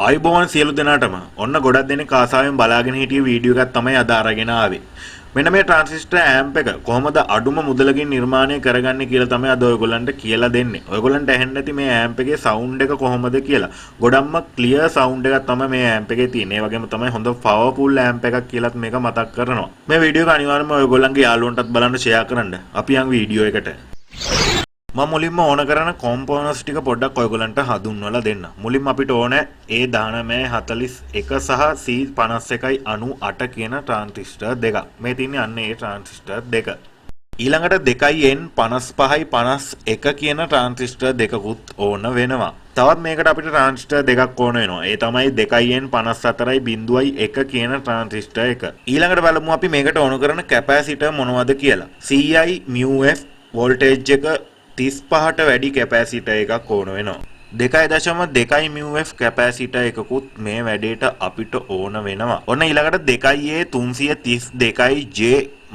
අයිබෝවන් සියලු දෙනාටම ඔන්න ගොඩක් දෙනෙක් ආසාවෙන් බලාගෙන හිටිය වීඩියෝ එකක් තමයි අද අරගෙන ආවේ. මෙන්න මේ ට්‍රාන්සිස්ටර් ඇම්ප් එක කොහොමද අඩුම මුදලකින් නිර්මාණය කරගන්නේ කියලා තමයි අද ඔයගොල්ලන්ට කියලා දෙන්නේ. ඔයගොල්ලන්ට ඇහෙන්න ඇති මේ ඇම්ප් එකේ සවුන්ඩ් එක කොහොමද කියලා. ගොඩක්ම ක්ලියර් සවුන්ඩ් එකක් තමයි මේ ඇම්ප් එකේ තියෙන්නේ. ඒ වගේම තමයි හොඳ පවර්ෆුල් ඇම්ප් එකක් කියලාත් මේක මතක් කරනවා. මේ වීඩියෝ එක අනිවාර්යයෙන්ම ඔයගොල්ලන්ගේ යාළුවන්ටත් බලන්න ෂෙයා කරන්න. අපි යන් වීඩියෝ එකට. මම මුලින්ම ඕන කරන කොම්පෝනන්ට්ස් ටික පොඩ්ඩක් ඔයගොල්ලන්ට හඳුන්වලා දෙන්න. මුලින්ම අපිට ඕන a1941 සහ c5198 කියන ට්‍රාන්සිස්ටර් දෙක. මේ තියෙන්නේ අන්න ඒ ට්‍රාන්සිස්ටර් දෙක. ඊළඟට 2n55 51 කියන ට්‍රාන්සිස්ටර් දෙකකුත් ඕන වෙනවා. තවත් මේකට අපිට ට්‍රාන්සිස්ටර් දෙකක් ඕන වෙනවා. ඒ තමයි 2n54.1 කියන ට්‍රාන්සිස්ටර් එක. ඊළඟට බලමු අපි මේකට ඕන කරන කැපැසිටර් මොනවද කියලා. ci වෝල්ටේජ් එක 35ට වැඩි කැපැසිටර් එකක් ඕන වෙනවා. 2.2 μF කැපැසිටර් එකකුත් මේ වැඩේට අපිට ඕන වෙනවා. ඔන්න ඊළඟට 2A332J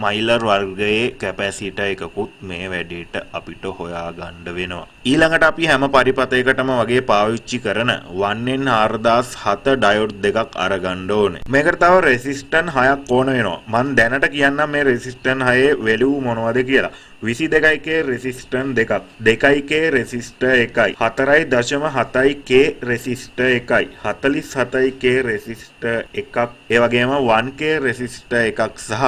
මයිලර් වර්ගයේ කැපැසිටර් එකකුත් මේ වැඩේට අපිට හොයාගන්න වෙනවා. ඊළඟට අපි හැම පරිපතයකටම වගේ පාවිච්චි කරන 1n4007 ඩයෝඩ් දෙකක් අරගන්න ඕනේ. මේකට තව රෙසිස්ටන්ස් 6ක් ඕන වෙනවා. මම දැනට කියන්නම් මේ රෙසිස්ටන්ස් 6 වැලියු මොනවද කියලා. 22k රෙසිස්ටන්ස් දෙකක්, 2k රෙසිස්ටර් එකයි, 4.7k රෙසිස්ටර් එකයි, 47k රෙසිස්ටර් එකක්, ඒ වගේම 1k රෙසිස්ටර් එකක් සහ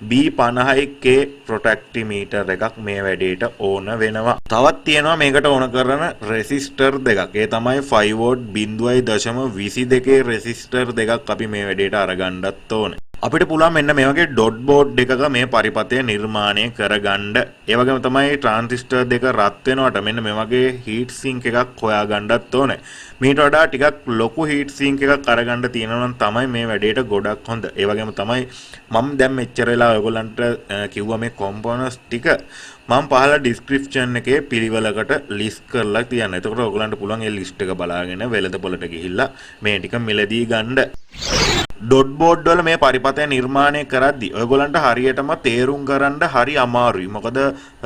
B50k potentiometer එකක් මේ වැඩේට ඕන වෙනවා. තවත් තියෙනවා මේකට ඕන කරන රෙසිස්ටර් දෙකක්. ඒ තමයි 5 වෝල්ට් 0.22 රෙසිස්ටර් දෙකක් අපි මේ වැඩේට අරගන්නත් ඕනේ. අපිට පුළුවන් මෙන්න මේ වගේ ඩොට් බෝඩ් එකක මේ පරිපතය නිර්මාණය කරගන්න. ඒ වගේම තමයි ට්‍රාන්සිස්ටර් දෙක රත් වෙනවට මෙන්න මේ වගේ හීට් සින්ක් එකක් හොයාගන්නත් ඕනේ. මීට වඩා ටිකක් ලොකු හීට් සින්ක් එකක් අරගන්න තියෙනවා නම් තමයි මේ වැඩේට ගොඩක් හොඳ. ඒ වගේම තමයි මම දැන් මෙච්චර වෙලා ඔයගොල්ලන්ට කිව්වා මේ කොම්පෝනන්ට්ස් ටික මම පහළ ඩිස්ක්‍රිප්ෂන් එකේ පිළිවෙලකට ලිස්ට් කරලා තියන්න. එතකොට ඔයගොල්ලන්ට පුළුවන් ඒ ලිස්ට් එක බලාගෙන වෙළඳපොළට ගිහිල්ලා මේ ටික මිලදී ගන්න. ඩොට් බෝඩ් වල මේ පරිපතය නිර්මාණය කරද්දී ඔයගොල්ලන්ට හරියටම තේරුම් ගන්න හරි අමාරුයි. මොකද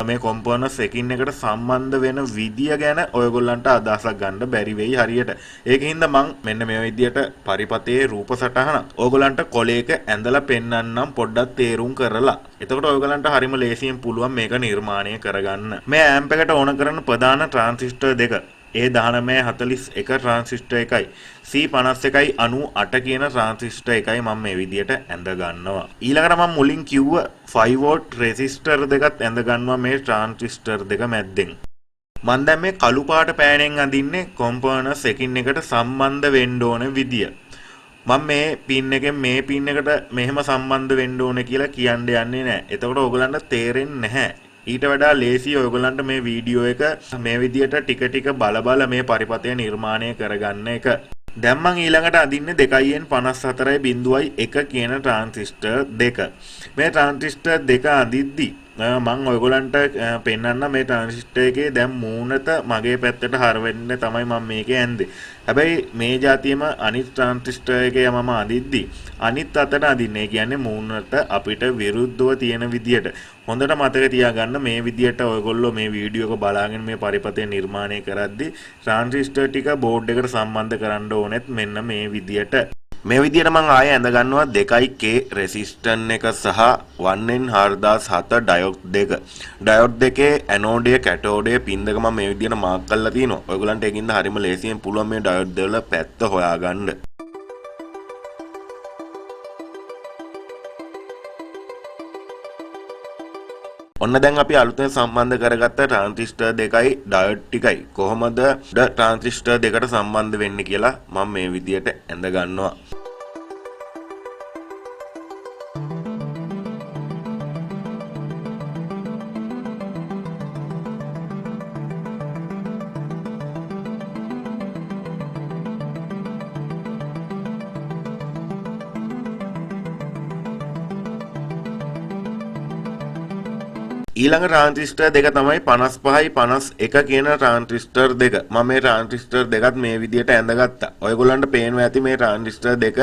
මේ කොම්පෝනන්ට්ස් එකින් එකට සම්බන්ධ වෙන විදිය ගැන ඔයගොල්ලන්ට අදහසක් ගන්න බැරි වෙයි හරියට. ඒකින්ද මම මෙන්න මේ විදියට පරිපතයේ රූප සටහන ඔයගොල්ලන්ට කොලයක ඇඳලා පෙන්නන්නම් පොඩ්ඩක් තේරුම් කරලා. එතකොට ඔයගොල්ලන්ට හරිම ලේසියෙන් පුළුවන් මේක නිර්මාණය කරගන්න. මේ ඇම්ප් එකට ඕන කරන ප්‍රධාන ට්‍රාන්සිස්ටර් දෙක a1941 ට්‍රාන්සිස්ටර් එකයි, c5198 කියන ට්‍රාන්සිස්ටර් එකයි මම මේ විදියට ඇඳ ගන්නවා. ඊළඟට මම මුලින් කිව්ව 5 වෝල්ට් රෙසිස්ටර් දෙකත් ඇඳ ගන්නවා මේ ට්‍රාන්සිස්ටර් දෙක මැද්දෙන්. මම දැන් මේ කළු පාට පෑනෙන් අඳින්නේ කොම්පෝනන්ට්ස් එකින් එකට සම්බන්ධ වෙන්න ඕන විදිය. මම මේ පින් එකෙන් මේ පින් එකට මෙහෙම සම්බන්ධ වෙන්න ඕන කියලා කියන්න යන්නේ නැහැ. එතකොට ඔයගලන්ට තේරෙන්නේ නැහැ. ඊට වඩා ලේසි ඔයගොල්ලන්ට මේ වීඩියෝ එක මේ විදියට ටික ටික බල මේ පරිපතය නිර්මාණය කරගන්න එක. දැන් මම ඊළඟට අදින්නේ 2n54.1 කියන ට්‍රාන්සිස්ටර් දෙක. මේ ට්‍රාන්සිස්ටර් දෙක අදිද්දි මම ඔයගොල්ලන්ට පෙන්වන්න මේ ට්‍රාන්සිස්ටර් එකේ දැන් මූණත මගේ පැත්තට හරවෙන්න තමයි මම මේකේ ඇන්දේ. හැබැයි මේ જાතියෙම අනිත් ට්‍රාන්සිස්ටර් එකේ මම අදිද්දි අනිත් අතට අදින්නේ. කියන්නේ මූණට අපිට විරුද්ධව තියෙන විදියට. හොඳට මතක තියාගන්න මේ විදියට ඔයගොල්ලෝ මේ වීඩියෝ එක බලාගෙන මේ පරිපතය නිර්මාණය කරද්දි ට්‍රාන්සිස්ටර් ටික බෝඩ් එකට සම්බන්ධ කරන්න ඕනෙත් මෙන්න මේ විදියට. මේ විදියට මම ආයෙ ඇඳ ගන්නවා 2k රෙසිස්ටන්ස් එක සහ 1n4007 ඩයෝඩ් දෙක. ඩයෝඩ් දෙකේ ඇනෝඩය කැටෝඩය පින් දෙක මම මේ විදියට මාක් කරලා තිනවා. ඔයගලන්ට ඒකින්ද හරිම ලේසියෙන් පුළුවන් මේ ඩයෝඩ් දෙවල පැත්ත හොයාගන්න. ඔන්න දැන් අපි අලුතෙන් සම්බන්ධ කරගත්ත ට්‍රාන්සිස්ටර් දෙකයි ඩයෝඩ් ටිකයි කොහොමද ට්‍රාන්සිස්ටර් දෙකට සම්බන්ධ වෙන්නේ කියලා මම මේ විදියට ඇඳ ගන්නවා. ඊළඟ ට්‍රාන්සිස්ටර් දෙක තමයි 55යි 51 කියන ට්‍රාන්සිස්ටර් දෙක. මම මේ ට්‍රාන්සිස්ටර් දෙකත් මේ විදියට ඇඳගත්තා. ඔයගොල්ලන්ට පේනවා ඇති මේ ට්‍රාන්සිස්ටර් දෙක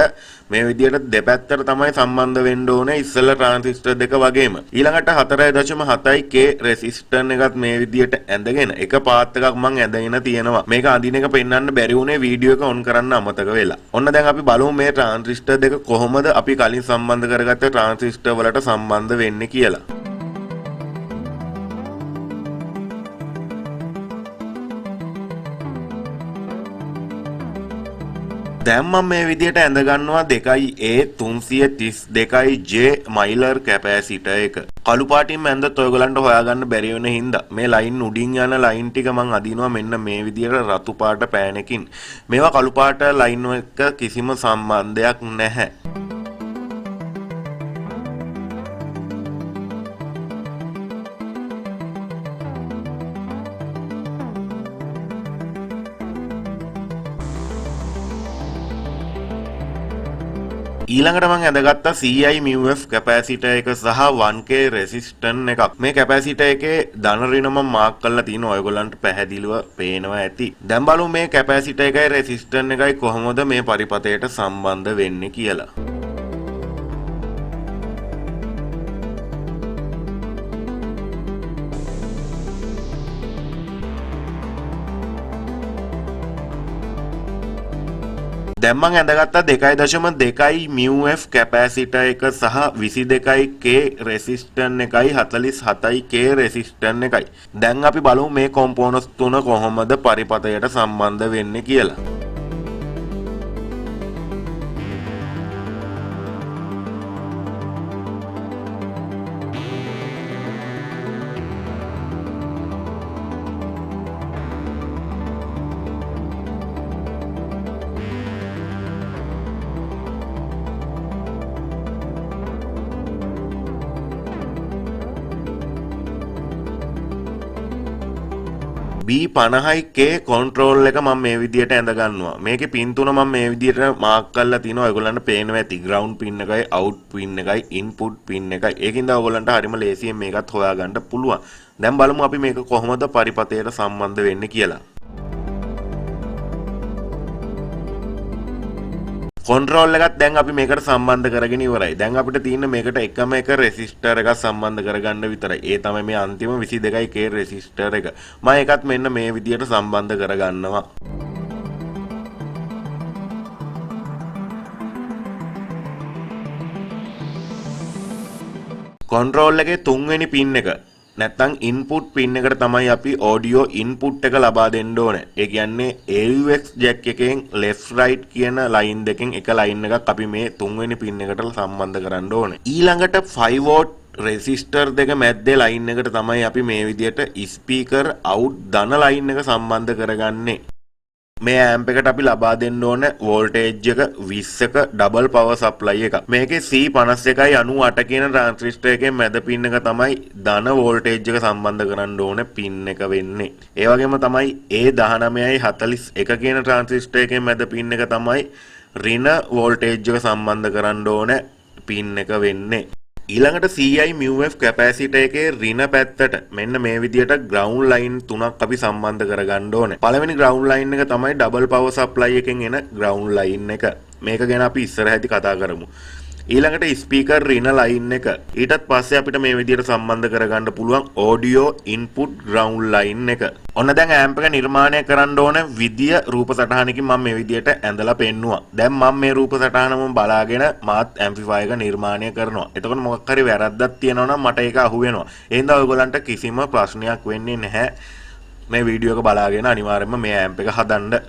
මේ විදියට දෙපැත්තට තමයි සම්බන්ධ වෙන්න ඕනේ ඉස්සෙල්ලා ට්‍රාන්සිස්ටර් දෙක වගේම. ඊළඟට 4.7K රෙසිස්ටර් එකත් මේ විදියට ඇඳගෙන එක පාත් එකක් මම ඇඳගෙන තියෙනවා. මේක අඳින එක පෙන්වන්න බැරි වුණේ වීඩියෝ එක ඔන් කරන්න අමතක වෙලා. ඔන්න දැන් අපි බලමු මේ ට්‍රාන්සිස්ටර් දෙක කොහොමද අපි කලින් සම්බන්ධ කරගත්ත ට්‍රාන්සිස්ටර් වලට සම්බන්ධ වෙන්නේ කියලා. දැන් මම මේ විදියට ඇඳ ගන්නවා 2A332J මයිලර් කැපැසිටර් එක. කළු පාටින්ම ඇඳත් ඔයගලන්ට හොයාගන්න බැරි වෙන හින්දා මේ ලයින් උඩින් යන ලයින් ටික මම අදිනවා මෙන්න මේ විදියට රතු පාට පෑනකින්. මේවා කළු පාට ලයින් එක කිසිම සම්බන්ධයක් නැහැ. ඊළඟට මම ඇඳගත්තා CI/μF කැපැසිටර් එක සහ 1K රෙසිස්ටන්ස් එකක්. මේ කැපැසිටර් එකේ ධන ඍණ මම මාක් කරලා තියෙනවා. ඔයගොල්ලන්ට පැහැදිලිව පේනවා ඇති. දැන් බලමු මේ කැපැසිටර් එකයි රෙසිස්ටන්ස් එකයි කොහොමද මේ පරිපථයට සම්බන්ධ වෙන්නේ කියලා. දැන් මම ඇඳගත්තා 2.2 μF කැපැසිටර් එක සහ 22K රෙසිස්ටන්ස් එකයි 47K රෙසිස්ටන්ස් එකයි. දැන් අපි බලමු මේ කොම්පොනන්ට්ස් තුන කොහොමද පරිපථයට සම්බන්ධ වෙන්නේ කියලා. B50K කන්ට්‍රෝල් එක මම මේ විදියට ඇඳ ගන්නවා. මේකේ පින් තුන මම මේ විදියට මාක් කරලා තිනවා. ඔයගොල්ලන්ට පේනවා ඇති. ග්‍රවුන්ඩ් පින් එකයි, අවුට් පින් එකයි, ඉන්පුට් පින් එකයි. ඒකින්ද ඔයගොල්ලන්ට හරිම ලේසියෙන් මේකත් හොයාගන්න පුළුවන්. දැන් බලමු අපි මේක කොහොමද පරිපථයට සම්බන්ධ වෙන්නේ කියලා. කොන්ට්‍රෝල් එකත් දැන් අපි මේකට සම්බන්ධ කරගෙන ඉවරයි. දැන් අපිට තියෙන මේකට එකම එක රෙසිස්ටර් එකක් සම්බන්ධ කරගන්න විතරයි. ඒ තමයි මේ අන්තිම 22K රෙසිස්ටර් එක. මම ඒකත් මෙන්න මේ විදියට සම්බන්ධ කරගන්නවා. කොන්ට්‍රෝල් එකේ තුන්වෙනි පින් එක නැත්නම් ඉන්පුට් පින් එකට තමයි අපි ඔඩියෝ ඉන්පුට් එක ලබා දෙන්න ඕනේ. ඒ කියන්නේ AUX ජැක් එකෙන් left right කියන ලයින් දෙකෙන් එක ලයින් එකක් අපි මේ තුන්වෙනි පින් එකට සම්බන්ධ කරන්න ඕනේ. ඊළඟට 5 වෝට් රෙසිස්ටර් දෙක මැද්දේ ලයින් එකට තමයි අපි මේ විදියට ස්පීකර් අවුට් ධන ලයින් එක සම්බන්ධ කරගන්නේ. මේ ඇම්ප් එකට අපි ලබා දෙන්න ඕන වෝල්ටේජ් එක 20ක ඩබල් පවර් සප්ලයි එකක්. මේකේ C5198 කියන ට්‍රාන්සිස්ටර් එකේ මැද පින් එක තමයි ධන වෝල්ටේජ් එක සම්බන්ධ කරන්න ඕන පින් එක වෙන්නේ. ඒ වගේම තමයි A1941 කියන ට්‍රාන්සිස්ටර් එකේ මැද පින් එක තමයි ඍණ වෝල්ටේජ් එක සම්බන්ධ කරන්න ඕන පින් එක වෙන්නේ. ඊළඟට CI/μF කැපැසිටර් එකේ ඍණ පැත්තට මෙන්න මේ විදියට ග්‍රවුන්ඩ් ලයින් තුනක් අපි සම්බන්ධ කරගන්න ඕනේ. පළවෙනි ග්‍රවුන්ඩ් ලයින් එක තමයි ඩබල් පවර් සප්ලයි එකෙන් එන ග්‍රවුන්ඩ් ලයින් එක. මේක ගැන අපි ඉස්සරහදී කතා කරමු. ඊළඟට ස්පීකර් ඍණ ලයින් එක. ඊටත් පස්සේ අපිට මේ විදියට සම්බන්ධ කරගන්න පුළුවන් ඔඩියෝ ඉන්පුට් ග්‍රවුන්ඩ් ලයින් එක. ඔන්න දැන් ඇම්ප් එක නිර්මාණය කරන්න ඕන විදිය රූප සටහනකින් මම මේ විදියට ඇඳලා පෙන්නුවා. දැන් මම මේ රූප සටහනම බලාගෙන මාත් ඇම්ප්ලිෆයර් එක නිර්මාණය කරනවා. එතකොට මොකක් හරි වැරද්දක් තියෙනවා නම් මට ඒක අහු වෙනවා. ඒ හින්දා ඔයගොල්ලන්ට කිසිම ප්‍රශ්නයක් වෙන්නේ නැහැ. මේ වීඩියෝ එක බලාගෙන අනිවාර්යයෙන්ම මේ ඇම්ප් එක හදන්න.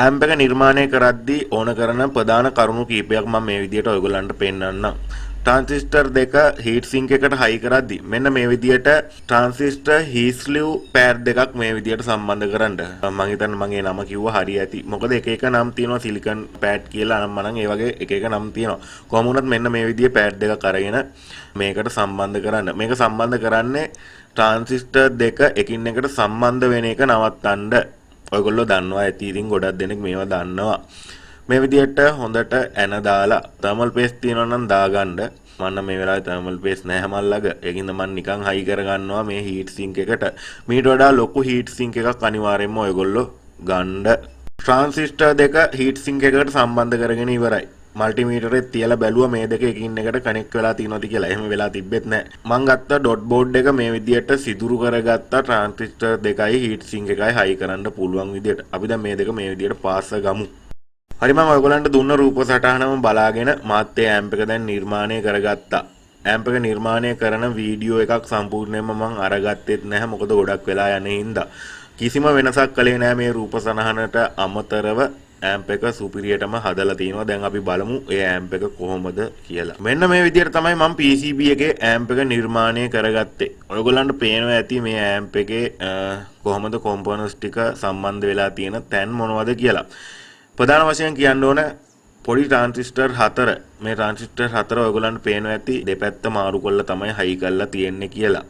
ඇම්ප් එක නිර්මාණය කරද්දී ඕන කරන ප්‍රධාන කරුණු කීපයක් මම මේ විදියට ඔයගොල්ලන්ට පෙන්නන්නම්. ट्रांसिस्टर දෙක heat sink එකට high කරද්දි මෙන්න මේ විදියට transistor heat sleeve pair දෙකක් මේ විදියට සම්බන්ධ කරන්න. මම හිතන්නේ මගේ නම කිව්වා හරි ඇති. මොකද එක එක නම් තියෙනවා silicon pad කියලා නම් මනම් ඒ වගේ එක එක නම් තියෙනවා. කොහොම වුණත් මෙන්න මේ විදිය pad දෙකක් අරගෙන මේකට සම්බන්ධ කරන්න. මේක සම්බන්ධ කරන්නේ transistor දෙක එකින් එකට සම්බන්ධ වෙන එක නවත්තන්න. ඔයගොල්ලෝ දන්නවා ඇති. ඉතින් ගොඩක් දෙනෙක් මේවා දන්නවා. මේ විදියට හොඳට ඇන දාලා thermal paste තියනවා නම් දාගන්න. මම මේ වෙලාවේ thermal paste නැහැ මල්ලග. ඒකින්ද මම නිකන් හයි කර ගන්නවා මේ heat sink එකට. මීට වඩා ලොකු heat sink එකක් අනිවාර්යයෙන්ම ඔයගොල්ලෝ ගන්න. transistor දෙක heat sink එකට සම්බන්ධ කරගෙන ඉවරයි. මල්ටිමීටරේ තියලා බැලුවා මේ දෙක එකින් එකට කනෙක්ට් වෙලා තියෙනවද කියලා. එහෙම වෙලා තිබෙත් නැහැ. මං ගත්ත ඩොට් බෝඩ් එක මේ විදියට සිදුරු කරගත්ත ට්‍රාන්සිස්ටර් දෙකයි හීට් සින්ක් එකයි හයි කරන්න පුළුවන් විදියට. අපි දැන් මේ දෙක මේ විදියට පාස් ගමු. හරි මම ඔයගොල්ලන්ට දුන්න රූප සටහනම බලාගෙන මාත් ඒ ඇම්ප් එක දැන් නිර්මාණය කරගත්තා. ඇම්ප් එක නිර්මාණය කරන වීඩියෝ එකක් සම්පූර්ණයෙන්ම මං අරගත්තෙත් නැහැ. මොකද ගොඩක් වෙලා යන හින්දා. කිසිම වෙනසක් කළේ නැහැ මේ රූප සටහනට අමතරව. ඇම්ප් එක සුපිරියටම හදලා තිනවා. දැන් අපි බලමු ඒ ඇම්ප් එක කොහොමද කියලා. මෙන්න මේ විදිහට තමයි මම PCB එකේ ඇම්ප් එක නිර්මාණය කරගත්තේ. ඔයගොල්ලන්ට පේනවා ඇති මේ ඇම්ප් එකේ කොහොමද කොම්පොනන්ට්ස් ටික සම්බන්ධ වෙලා තියෙන තැන් මොනවද කියලා. ප්‍රධාන වශයෙන් කියන්න ඕන පොඩි ට්‍රාන්සිස්ටර් 4. මේ ට්‍රාන්සිස්ටර් 4 ඔයගොල්ලන්ට පේනවා ඇති දෙපැත්ත මාරු කරලා තමයි හයි කරලා තියෙන්නේ කියලා.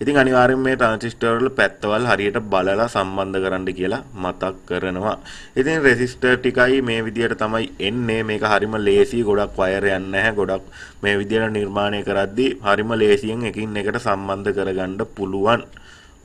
ඉතින් අනිවාර්යෙන් මේ ට්‍රාන්සිස්ටර් වල පැත්තවල් හරියට බලලා සම්බන්ධ කරන්න කියලා මතක් කරනවා. ඉතින් රෙසිස්ටර් ටිකයි මේ විදියට තමයි එන්නේ. මේක හරිම ලේසි. ගොඩක් වයර් යන්නේ නැහැ. ගොඩක් මේ විදියට නිර්මාණය කරද්දී හරිම ලේසියෙන් එකින් එකට සම්බන්ධ කරගන්න පුළුවන්.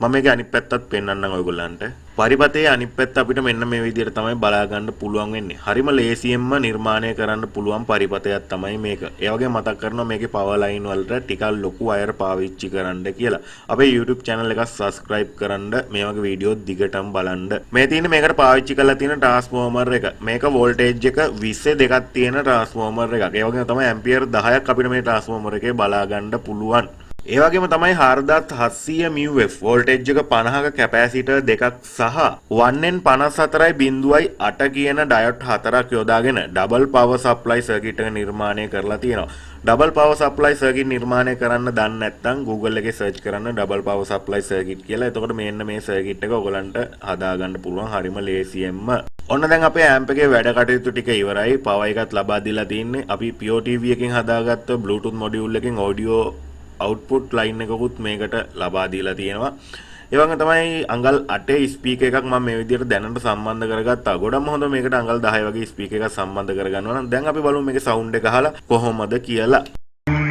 මම මේකේ අනිත් පැත්තත් පෙන්වන්නම් ඔයගොල්ලන්ට. පරිපතේ අනිත් පැත්ත අපිට මෙන්න මේ විදියට තමයි බලා ගන්න පුළුවන් වෙන්නේ. හරිම ලේසියෙන්ම නිර්මාණය කරන්න පුළුවන් පරිපතයක් තමයි මේක. ඒ වගේ මතක් කරනවා මේකේ පවර් ලයින් වලට ටිකක් ලොකු වයර් පාවිච්චි කරන්න කියලා. අපේ YouTube channel එක subscribe කරන්න, මේ වගේ වීඩියෝ දිගටම බලන්න. මේ තියෙන්නේ මේකට පාවිච්චි කරලා තියෙන ට්‍රාන්ස්ෆෝමර් එක. මේක වෝල්ටේජ් එක 22ක් තියෙන ට්‍රාන්ස්ෆෝමර් එකක්. ඒ වගේම තමයි ඇම්පියර් 10ක් අපිට මේ ට්‍රාන්ස්ෆෝමර් එකේ බලා ගන්න පුළුවන්. ඒ වගේම තමයි 4700 μF වෝල්ටේජ් එක 50ක කැපැසිටර් දෙකක් සහ 1n54.8 කියන ඩයොඩ් හතරක් යොදාගෙන ඩබල් පවර් සප්ලයි සර්කිට් එක නිර්මාණය කරලා තියෙනවා. ඩබල් පවර් සප්ලයි සර්කිට් නිර්මාණය කරන්න දන්නේ නැත්නම් Google එකේ සර්ච් කරන්න ඩබල් පවර් සප්ලයි සර්කිට් කියලා. එතකොට මෙන්න මේ සර්කිට් එක ඔයගලන්ට හදා ගන්න පුළුවන් හරිම ලේසියෙන්ම. ඔන්න දැන් අපේ ඇම්ප් එකේ වැඩ කටයුතු ටික ඉවරයි. පවර් එකත් ලබා දීලා තින්නේ. අපි PO TV එකෙන් හදාගත්ත Bluetooth මොඩියුල් එකෙන් ඔඩියෝ output line එකකුත් මේකට ලබා දීලා තියෙනවා. ඒ වගේම තමයි අඟල් 8 ස්පීකර් එකක් මම මේ විදිහට දැනට සම්බන්ධ කරගත්තා. ගොඩක්ම හොඳ මේකට අඟල් 10 වගේ ස්පීකර් එකක් සම්බන්ධ කරගන්නවා නම් දැන් අපි බලමු මේකේ සවුන්ඩ් එක අහලා කොහොමද කියලා.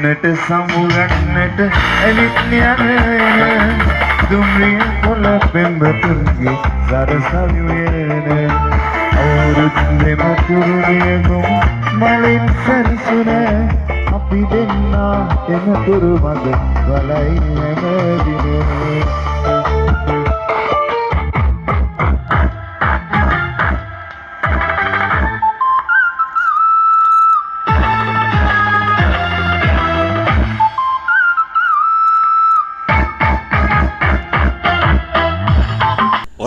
නට සමුගන්නට එලිත් යන දුම්රිය කොළ පෙම්බතුන්ගේ සරසවියන අවුරුද්දෙම තුරුණිය ගොම් මලින් සරසුන අපි දෙන්නා එනතුරු මග වලයි නැමදිනේ.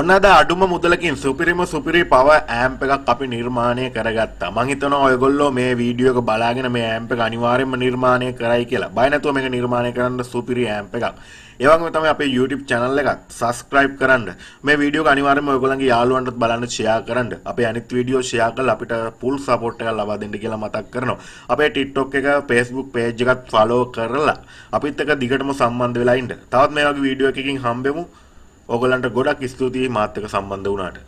ඔන්න අද අඩුම මුදලකින් සුපිරි පවර් ඇම්ප් එකක් අපි නිර්මාණය කරගත්තා. මං හිතනවා ඔයගොල්ලෝ මේ වීඩියෝ එක බලාගෙන මේ ඇම්ප් එක අනිවාර්යයෙන්ම නිර්මාණය කරයි කියලා. බය නැතුව මේක නිර්මාණය කරන්න සුපිරි ඇම්ප් එකක්. ඒ වගේම තමයි අපේ YouTube channel එකත් subscribe කරන්න. මේ වීඩියෝ එක අනිවාර්යයෙන්ම ඔයගොල්ලන්ගේ යාළුවන්ටත් බලන්න share කරන්න. අපේ අනිත් වීඩියෝ share කරලා අපිට full support එකක් ලබා දෙන්න කියලා මතක් කරනවා. අපේ TikTok එක, Facebook page එකත් follow කරලා අපිත් එක්ක දිගටම සම්බන්ධ වෙලා ඉන්න. තවත් මේ වගේ වීඩියෝ එකකින් හම්බෙමු. ඔයගොල්ලන්ට ගොඩක් ස්තුතියි මාත් එක්ක සම්බන්ධ වුණාට.